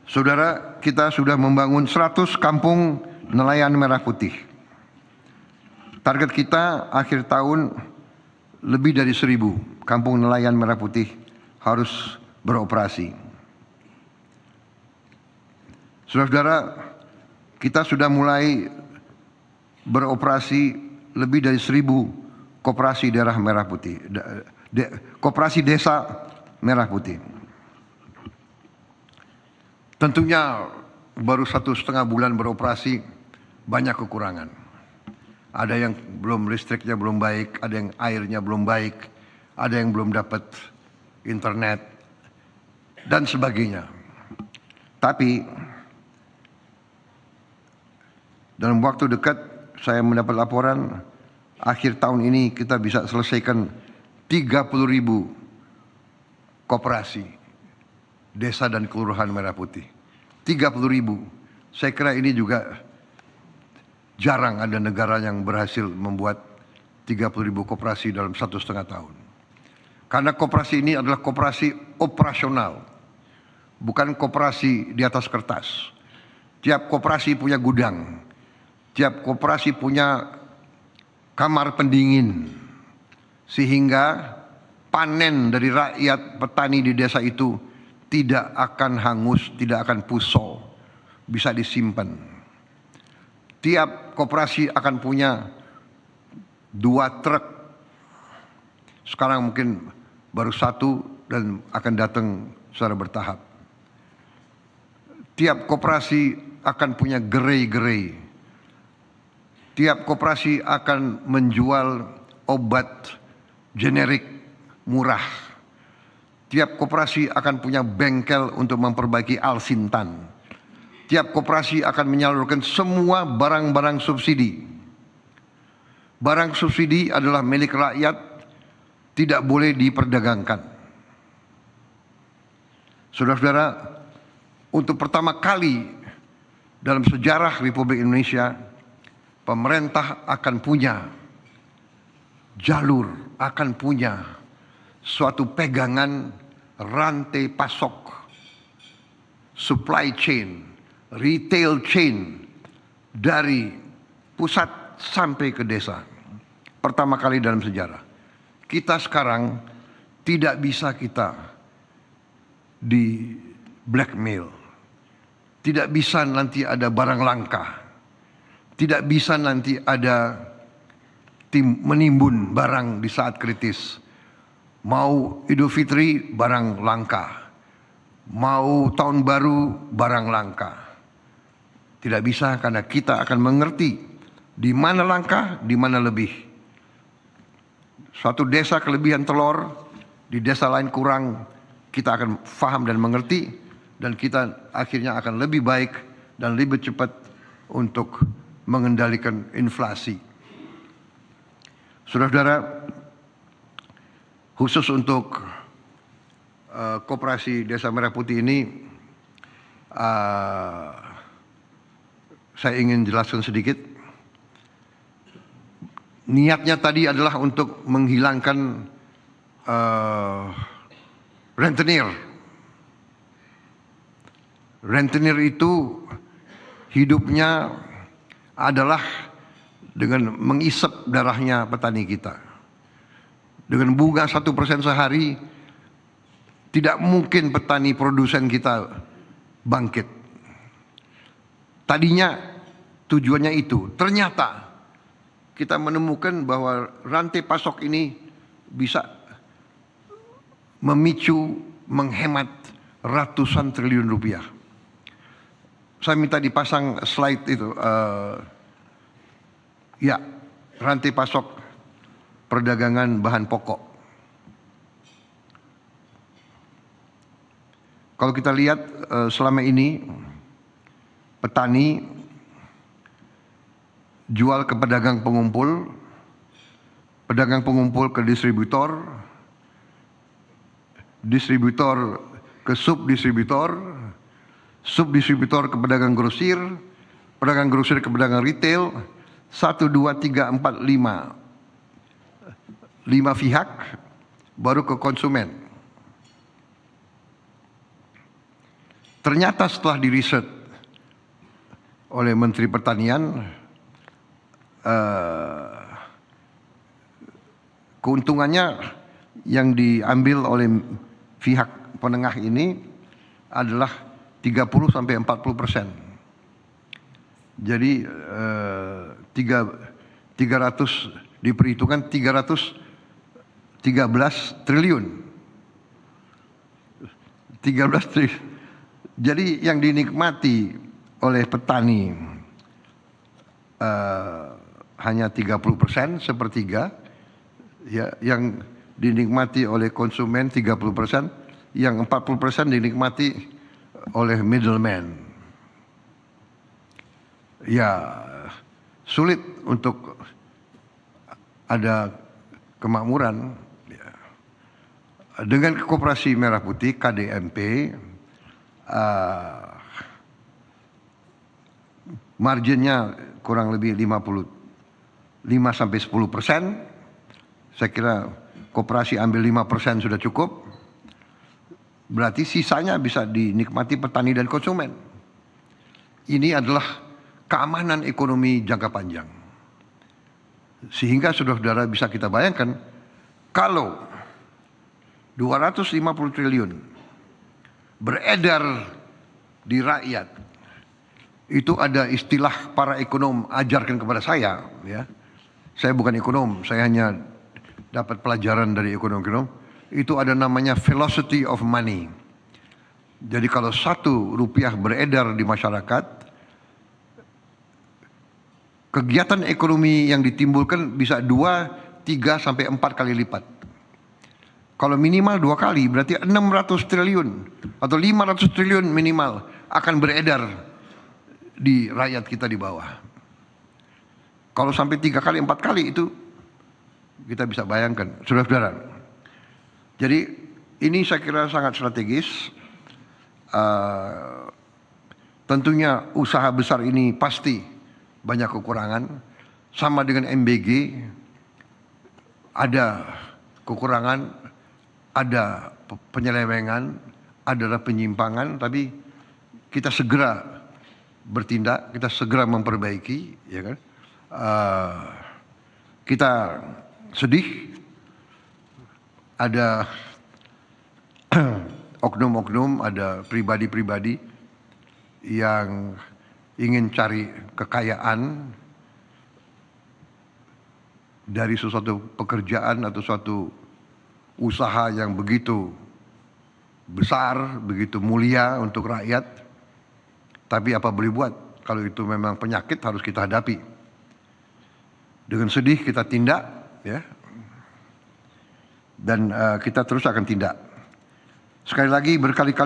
Saudara, kita sudah membangun 100 kampung nelayan merah putih. Target kita akhir tahun lebih dari 1000 kampung nelayan merah putih harus beroperasi. Saudara-saudara, kita sudah mulai beroperasi lebih dari 1000 koperasi daerah merah putih, koperasi desa merah putih. Tentunya baru 1,5 bulan beroperasi, banyak kekurangan. Ada yang belum listriknya belum baik, ada yang airnya belum baik, ada yang belum dapat internet, dan sebagainya. Tapi dalam waktu dekat saya mendapat laporan akhir tahun ini kita bisa selesaikan 30.000 koperasi desa dan kelurahan merah putih. 30.000. Saya kira ini juga jarang ada negara yang berhasil membuat 30.000 koperasi dalam 1,5 tahun. Karena koperasi ini adalah koperasi operasional, bukan koperasi di atas kertas. Tiap koperasi punya gudang, tiap koperasi punya kamar pendingin, sehingga panen dari rakyat petani di desa itu tidak akan hangus, tidak akan pusol, bisa disimpan. Tiap koperasi akan punya 2 truk. Sekarang mungkin baru 1 dan akan datang secara bertahap. Tiap koperasi akan punya gerai-gerai. Tiap koperasi akan menjual obat generik murah. Tiap koperasi akan punya bengkel untuk memperbaiki alsintan. Tiap koperasi akan menyalurkan semua barang-barang subsidi. Barang subsidi adalah milik rakyat, tidak boleh diperdagangkan. Saudara-saudara, untuk pertama kali dalam sejarah Republik Indonesia, pemerintah akan punya jalur, akan punya suatu pegangan rantai pasok, supply chain, retail chain dari pusat sampai ke desa. Pertama kali dalam sejarah. Kita sekarang tidak bisa kita di blackmail. Tidak bisa nanti ada barang langka. Tidak bisa nanti ada tim menimbun barang di saat kritis. Mau Idul Fitri barang langka, mau tahun baru barang langka. Tidak bisa, karena kita akan mengerti di mana langka, di mana lebih. Suatu desa kelebihan telur, di desa lain kurang, kita akan paham dan mengerti, dan kita akhirnya akan lebih baik dan lebih cepat untuk mengendalikan inflasi. Saudara-saudara, khusus untuk koperasi Desa Merah Putih ini, saya ingin jelaskan sedikit. Niatnya tadi adalah untuk menghilangkan rentenir. Rentenir itu hidupnya adalah dengan mengisap darahnya petani kita. Dengan bunga 1% sehari, tidak mungkin petani produsen kita bangkit. Tadinya tujuannya itu. Ternyata kita menemukan bahwa rantai pasok ini bisa memicu, menghemat ratusan triliun rupiah. Saya minta dipasang slide itu. Ya, rantai pasok perdagangan bahan pokok. Kalau kita lihat selama ini petani jual ke pedagang pengumpul, pedagang pengumpul ke distributor, distributor ke subdistributor, subdistributor ke pedagang grosir, pedagang grosir ke pedagang retail, 1, 2, 3, 4, 5 pihak, baru ke konsumen. Ternyata setelah diriset oleh Menteri Pertanian, keuntungannya yang diambil oleh pihak penengah ini adalah 30-40%. Jadi 300 diperhitungkan 313 triliun. 13 triliun. Jadi yang dinikmati oleh petani hanya 30%, sepertiga. Ya, yang dinikmati oleh konsumen 30%, yang 40% dinikmati oleh middleman. Ya, sulit untuk ada kemakmuran. Dengan Koperasi Merah Putih KDMP, marginnya kurang lebih 5-10%. Saya kira koperasi ambil 5% sudah cukup. Berarti sisanya bisa dinikmati petani dan konsumen. Ini adalah keamanan ekonomi jangka panjang. Sehingga saudara-saudara bisa kita bayangkan, kalau 250 triliun beredar di rakyat, itu ada istilah para ekonom ajarkan kepada saya, ya. Saya bukan ekonom, saya hanya dapat pelajaran dari ekonom-ekonom. Itu ada namanya velocity of money. Jadi kalau 1 rupiah beredar di masyarakat, kegiatan ekonomi yang ditimbulkan bisa 2, 3, sampai 4 kali lipat. Kalau minimal 2 kali, berarti 600 triliun atau 500 triliun minimal akan beredar di rakyat kita di bawah. Kalau sampai 3 kali, 4 kali itu kita bisa bayangkan, saudara-saudara. Jadi ini saya kira sangat strategis. Tentunya usaha besar ini pasti banyak kekurangan. Sama dengan MBG, ada kekurangan, ada penyelewengan, ada penyimpangan, tapi kita segera bertindak, kita segera memperbaiki, ya kan? Kita sedih ada oknum-oknum, ada pribadi-pribadi yang ingin cari kekayaan dari sesuatu pekerjaan atau suatu usaha yang begitu besar, begitu mulia untuk rakyat. Tapi apa boleh buat, kalau itu memang penyakit harus kita hadapi. Dengan sedih kita tindak, ya. Dan kita terus akan tindak. Sekali lagi, berkali-kali